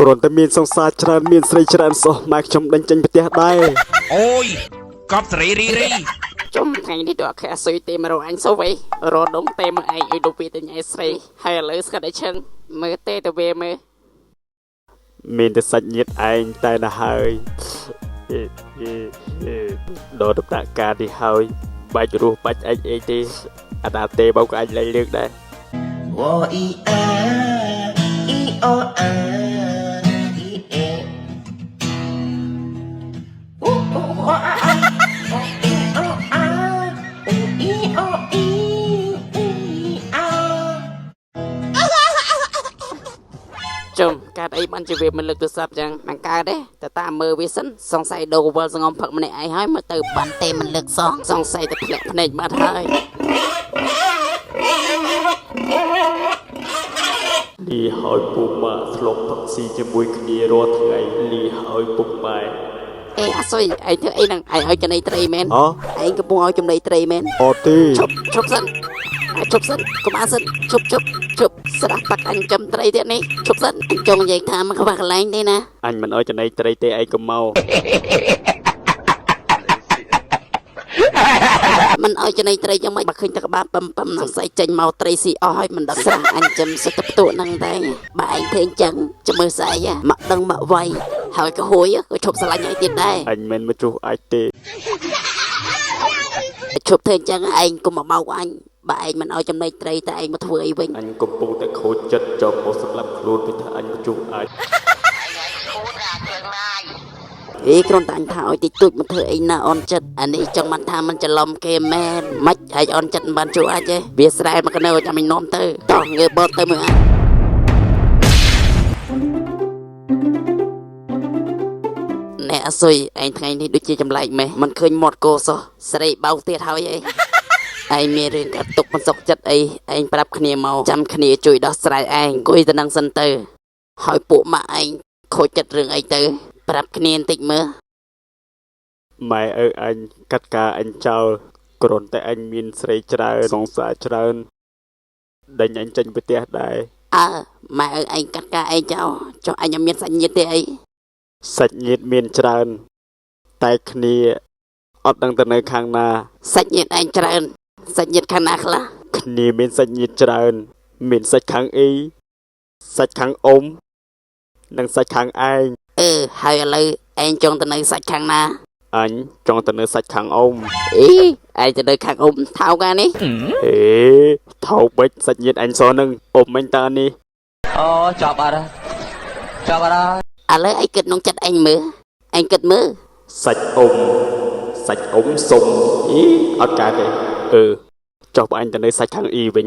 គ្រាន់តែមានសង្សារច្រើនមានស្រីច្រើនសោះម៉ែខ្ញុំដេញចេញប្រទេសដែរអូយកប់សេរីរីរីចំថ្ងៃនេះដល់ខែសុយទេមករកអញសូវវិញរត់ដងទេមើលឯងឲ្យទៅពីទៅញ៉ៃស្រីហើយឥឡូវស្កាត់ឲ្យឈឹងមើលទេទៅវាមើលមានតែសាច់ញាតិឯងតែណាហើយដល់ដំណាក់កាលនេះហើយបាច់រស់បាច់អីទេអាណាទេបោកអញលែងលើកដែរវ៉អ៊ីអាអ៊ីអូអាអ៊ីអេអូអូអាអាអូអ៊ីអូអាអូអ៊ីអូអ៊ីអ៊ីអាចំកើតអីបានជាវាមិនលើកទូរស័ព្ទចឹងមិនកើតទេតែតាមមើលវាសិនសង្ស័យដូរវល់សងំផឹកម្នាក់ឯងហើយមើលទៅបានទេមិនលើកសង្ស័យតែភ្លាក់ភ្នែកបាត់ហើយលីហើយពុកម៉ាធ្លាប់ផឹកស៊ីជាមួយគ្នារាល់ថ្ងៃលីហើយពុកម៉ែអេអាសុយឯងធ្វើអីហ្នឹងឯងឲ្យចំណីត្រីមែនអូឯងកំពុងឲ្យចំណីត្រីមែនអូទេឈប់សិនកុំអាសិនឈប់ស្ដាប់តាក់អញចំត្រីទៀតនេះឈប់សិនអញចង់និយាយថាមកខ្វះកន្លែងទេណាអញមិនឲ្យចំណីត្រីទេឯងកុំមកមិនឲ្យចំណីត្រីយ៉ាងម៉េចបើឃើញតែក្បាលប៉ឹមនឹងស្អីចេញមកត្រីស៊ីអស់ហើយមិនដឹងស្រះអញចំសិតផ្ទួហ្នឹងតែបើឯងធ្វើអញ្ចឹងចាំមើលស្អីមកដឹងមកវាយហើយក៏ហួយក៏ឈប់ស្រឡាញ់ឲ្យទៀតដែរអញមិនមកជួសអាចទេឈប់ធ្វើអញ្ចឹងឯងកុំមកបោកអញបើឯងមិនឲ្យចំណីត្រីតែឯងមកធ្វើអីវិញអញកំពុងតែខូចចិត្តចង់មកសម្លាប់ខ្លួនពីថាអញមកជួសអាចអេគ្រាន់តែអញថាឲ្យតិចតួចមកធ្វើអីណាអន់ចិត្តអានេះចង់បានថាមិនច្រឡំគេមែនមិនហើយអន់ចិត្តមិនបានជួអាចទេវាស្រែមកកណើចាំអញនាំទៅតោះងើបបត់ទៅមើលណែអសុយឯងថ្ងៃនេះដូចជាចម្លែកម៉េះមិនឃើញមាត់គោសោះស្រីបោកទៀតហើយអីឯងមានរឿងកាត់ទុកមិនសុខចិត្តអីឯងប្រាប់គ្នាមកចាំគ្នាជួយដោះស្រាយឯងអង្គុយទៅនឹងសិនទៅហើយពួកម៉ាក់ឯងខូចចិត្តរឿងអីទៅប្រាប់គ្នាបន្តិចមើលម៉ែអញកាត់ការអញចោលគ្រាន់តែអញមានស្រីច្រើនសង្សារច្រើនដេញអញចេញប្រទេសដែរម៉ែឯងកាត់ការឯងចុះអញអត់មានសាច់ញាតិទេអីសាច់ញាតិមានច្រើនតែគ្នាអត់ដឹងទៅនៅខាងណាសាច់ញាតិឯងច្រើនសាច់ញាតិខាងណាខ្លះគ្នាមានសាច់ញាតិច្រើនមានសាច់ខាងអ៊ីសាច់ខាងអ៊ំនិងសាច់ខាងឯងហើយឥឡូវឯងចង់ទៅនៅសាច់ខាងណាអញចង់ទៅនៅសាច់ខាងអ៊ំអីឯងទៅនៅខាងអ៊ំថោកអានេះថោកបិចសាច់ញាតិអញសោះនឹងអ៊ំអញតើនេះអូចប់អត់ឥឡូវឯងគិតក្នុងចិត្តឯងមើលឯងគិតមើលសាច់អ៊ំសុំអត់កើតទេចុះបើអញទៅនៅសាច់ខាងអ៊ីវិញ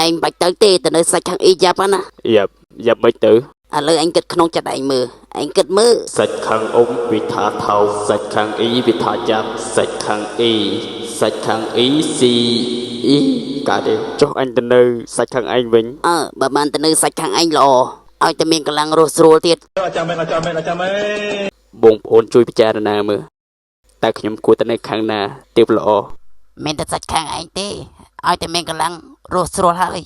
ឯងបាច់ទៅទេនៅសាច់ខាងអ៊ីយ៉ាប់ណាយ៉ាប់មិនទៅឥឡូវអញគិតក្នុងចិត្តឯងមើលឯងគិតមើលសាច់ខាងអ៊ំវិថាថោសាច់ខាងអ៊ីវិថាចាប់សាច់ខាងអ៊ីស៊ីកើតទេចុះអញទៅនៅសាច់ខាងឯងវិញបើបានទៅនៅសាច់ខាងឯងល្អឲ្យតែមានកម្លាំងរស់ស្រួលទៀតចាំមែនបងប្អូនជួយពិចារណាមើលតើខ្ញុំគួរទៅនៅខាងណាទៀតល្អមានតែសាច់ខាងឯងទេឲ្យតែមានកម្លាំងរស់ស្រួលហើយ